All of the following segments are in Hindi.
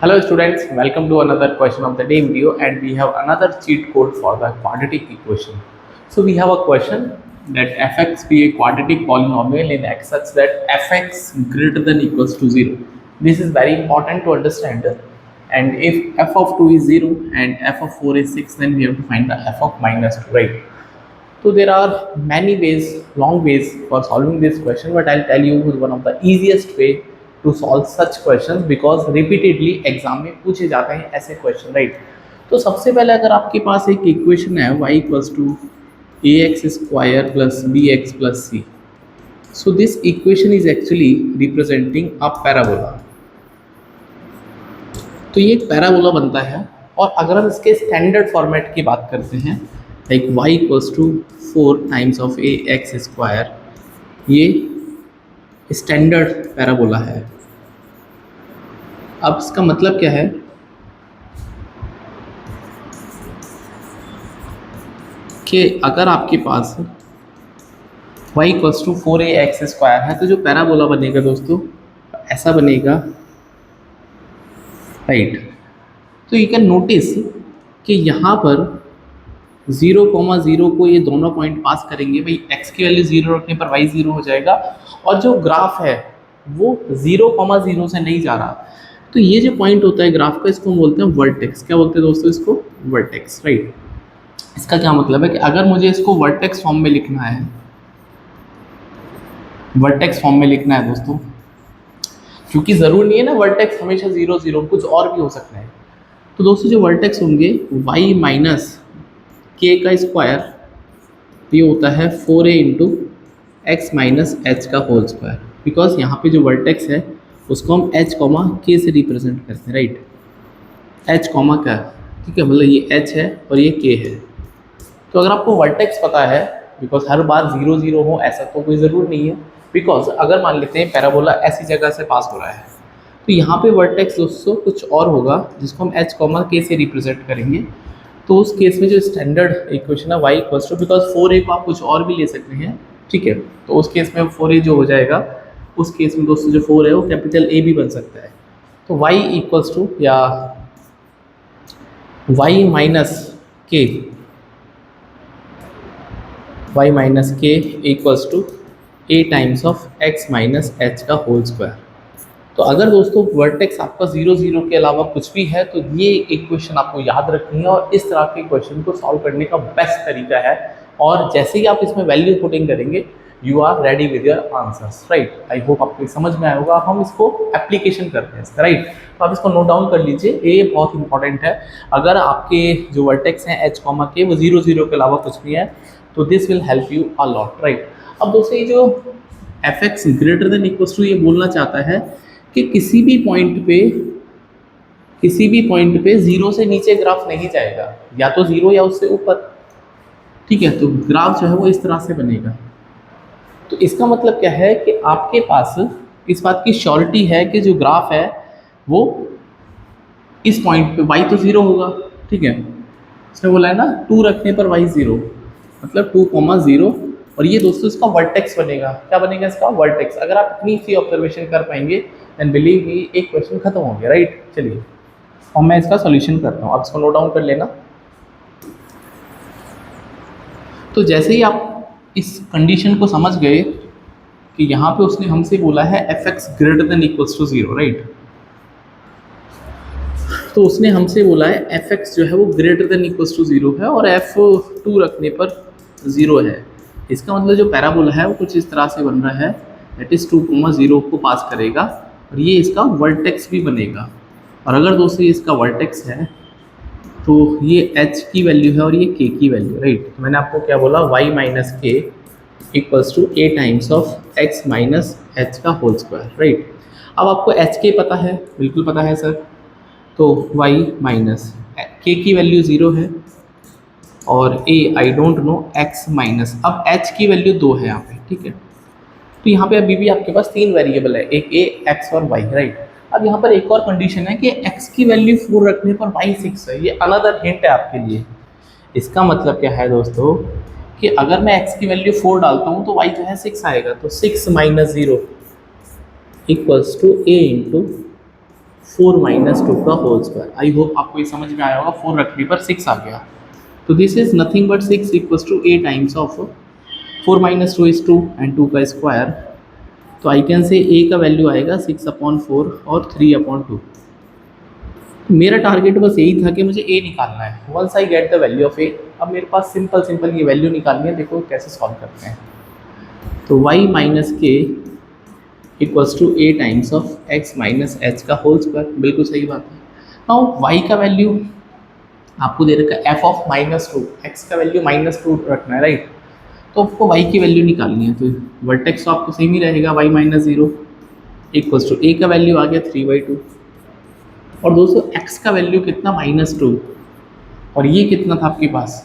Hello students, welcome to another question of the day video, and we have another cheat code for the quadratic equation. So we have a question that fx be a quadratic polynomial in x such that fx greater than equals to 0. This is very important to understand, and if f of 2 is 0 and f of 4 is 6, then we have to find the f of minus 2, right? So there are many ways, long ways for solving this question, but I'll tell you one of the easiest way to solve such questions because repeatedly exam में पूछे जाते हैं ऐसे क्वेश्चन, राइट? तो सबसे पहले अगर आपके पास एक इक्वेशन है y equals to A X square plus B X plus C, so this equation is actually representing a parabola. तो ये एक पैराबोला बनता है, और अगर हम इसके स्टैंडर्ड फॉर्मेट की बात करते हैं like y equals to 4 times of A X square, ये स्टैंडर्ड पैराबोला है. अब इसका मतलब क्या है कि अगर आपके पास y equals to 4 A X square है, तो जो पैराबोला बनेगा दोस्तों ऐसा बनेगा, राइट? तो यू कैन नोटिस कि यहाँ पर 0,0 को ये दोनों पॉइंट पास करेंगे, भाई x की वैल्यू 0 रखने पर y 0 हो जाएगा, और जो ग्राफ है वो 0,0 से नहीं जा रहा. तो ये जो पॉइंट होता है ग्राफ का, इसको हम बोलते हैं वर्टेक्स. क्या बोलते हैं दोस्तों इसको? Vertex, right? इसका क्या मतलब है कि अगर मुझे इसको वर्टेक्स फॉर्म में लिखना है, वर्टेक्स फॉर्म में लिखना है दोस्तों, क्योंकि ज़रूर नहीं है ना वर्टेक्स हमेशा 0 0, कुछ और भी हो सकता है. तो दोस्तों जो वर्टेक्स होंगे y माइनस के का स्क्वायर, ये होता है 4a into x minus h का होल स्क्वायर, बिकॉज यहाँ पे जो वर्टेक्स है उसको हम h कॉमा के से रिप्रेजेंट करते हैं, राइट? h कॉमा का, ठीक है, मतलब ये h है और ये k है. तो अगर आपको वर्टेक्स पता है, बिकॉज हर बार 0 0 हो ऐसा तो कोई ज़रूर नहीं है, बिकॉज अगर मान लेते हैं पैराबोला ऐसी जगह से पास हो रहा है, तो यहाँ पे वर्टेक्स दोस्तों कुछ और होगा जिसको हम h कॉमा के से रिप्रेजेंट करेंगे. तो उस केस में जो स्टैंडर्ड इक्वेशन है y equals to, because 4a को आप कुछ और भी ले सकते हैं, ठीक है, तो उस केस में 4a जो हो जाएगा, उस केस में दोस्तों जो 4 है वो कैपिटल A भी बन सकता है. तो y इक्वल्स टू या y minus k equals to a times of x minus h का होल स्क्वायर. तो अगर दोस्तों वर्टेक्स आपका 0 0 के अलावा कुछ भी है, तो ये इक्वेशन आपको याद रखनी है, और इस तरह के क्वेश्चन को सॉल्व करने का बेस्ट तरीका है. और जैसे ही आप इसमें वैल्यू पुटिंग करेंगे, you are ready with your answers, right? I hope आपको समझ में आएगा. अब हम इसको एप्लीकेशन करते हैं इसका, राइट? तो आप इसको नोट डाउन कर लीजिए, ये बहुत इंपॉर्टेंट है. अगर आपके जो वर्टेक्स हैं h कॉमा के वो 0 0 के अलावा कुछ भी है, तो this will help you a lot, right? अब दोस्तों ये जो fx greater than equals to, ये बोलना चाहता है कि किसी भी पॉइंट पे 0 से नीचे ग्राफ नहीं जाएगा, या तो 0 या उससे ऊपर, ठीक है? तो ग्राफ जो है वो इस तरह से बनेगा. तो इसका मतलब क्या है कि आपके पास इस बात की श्योरिटी है कि जो ग्राफ है वो इस पॉइंट पे y तो 0 होगा, ठीक है? इसने बोला है ना 2 रखने पर y 0, मतलब 2,0, और ये दोस्तों इसका वर्टेक्स बनेगा. क्या बनेगा इसका? वर्टेक्स. अगर आप इतनी सी ऑब्जर्वेशन कर पाएंगे, एंड बिलीव मी, एक क्वेश्चन खत्म हो गया, राइट? चलिए और मैं इसका सॉल्यूशन करता हूँ, आप इसको नोट डाउन कर लेना. तो जैसे ही आप इस कंडीशन को समझ गए कि यहाँ पे उसने हमसे बोला है fx greater than equals to 0, right? तो उसने हमसे बोला है fx जो है वो ग्रेटर देन इक्वल्स टू 0 है, और f2 रखने पर 0 है. इसका मतलब जो पैराबोला है वो कुछ इस तरह से बन रहा है, दैट इज़ 2,0 को पास करेगा, और ये इसका वर्टेक्स भी बनेगा. और अगर दोस्तों ये इसका वर्टेक्स है, तो ये h की वैल्यू है और ये k की वैल्यू, राइट? तो मैंने आपको क्या बोला? y minus k equals to a times of x minus h का होल स्क्वायर, राइट? अब आपको h k पता है, बिल्कुल पता है सर. तो y माइनस k की वैल्यू 0 है, और a I don't know x minus, अब h की वैल्यू 2 है यहाँ पे, ठीक है? तो यहाँ पे अभी भी आपके पास 3 वेरिएबल है, एक a, x और y, राइट? अब यहाँ पर एक और कंडीशन है कि x की वैल्यू 4 रखने पर y 6 है. ये अनदर हिंट है आपके लिए. इसका मतलब क्या है दोस्तों कि अगर मैं x की वैल्यू 4 डालता हूँ तो y जो है 6 आएगा. तो 6 minus 0 equals to a into 4 minus 2 का होल स्क्वायर। आई होप आपको ये समझ में आया होगा। 4 रखने पर 6 आ गया, तो this is nothing but 6 equals to a times of 4 minus 2 is 2 and 2 का स्क्वायर। तो आई कैन से a का वैल्यू आएगा 6/4 और 3/2। मेरा टारगेट बस यही था कि मुझे a निकालना है। Once I get the value of a, अब मेरे पास सिंपल ये वैल्यू निकालनी है। देखो कैसे सॉल्व करते हैं। तो y minus k equals to a times of x minus h का होल स्क्वायर। बिल्कुल सही बात है। नाउ y का वैल्यू आपको दे रखा है f ऑफ -2, x का वैल्यू -2 रखना है, राइट। तो आपको y की वैल्यू निकालनी है। तो वर्टेक्स तो आपको सेम ही रहेगा, y minus 0 equals to a का वैल्यू आ गया 3/2, और दोस्तों x का वैल्यू कितना -2, और ये कितना था आपके पास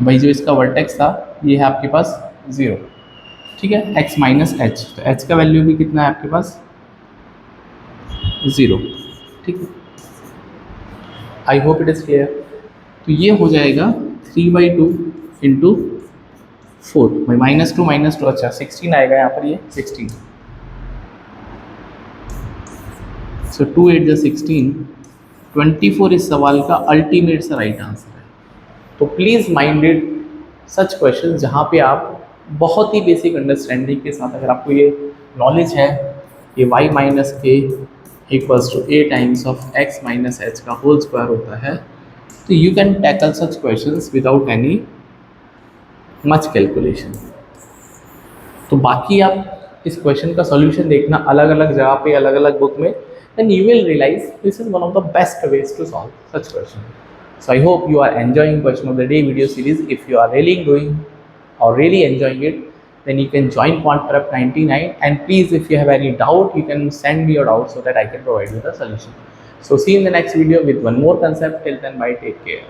भाई, जो इसका वर्टेक्स था ये है आपके पास 0, ठीक है, x माइनस एच। तो h का वैल्यू भी कितना है आपके पास 0, ठीक है। I hope it is clear. तो ये हो जाएगा 3/2 इंटू 4, भाई -2 अच्छा 16 आएगा यहाँ पर, ये 16। सो 2 8 जा 16, 24 इस सवाल का अल्टीमेट सा राइट आंसर है। तो प्लीज़ माइंडेड सच क्वेश्चन जहाँ पे आप बहुत ही बेसिक अंडरस्टैंडिंग के साथ, अगर आपको ये नॉलेज है कि y minus k equals to a times of x minus h का होल स्क्वायर होता है, तो you can tackle such questions without any much calculation. तो बाकी आप इस क्वेश्चन का सॉल्यूशन देखना अलग अलग जगह पे, अलग अलग बुक में, then you will realize this is one of the best ways to solve such question. So I hope you are enjoying question of the day video series. If you are really doing or really enjoying it, then you can join Quant Prep 99, and please, if you have any doubt, you can send me your doubt so that I can provide you the solution. So see you in the next video with one more concept. Till then, bye, take care.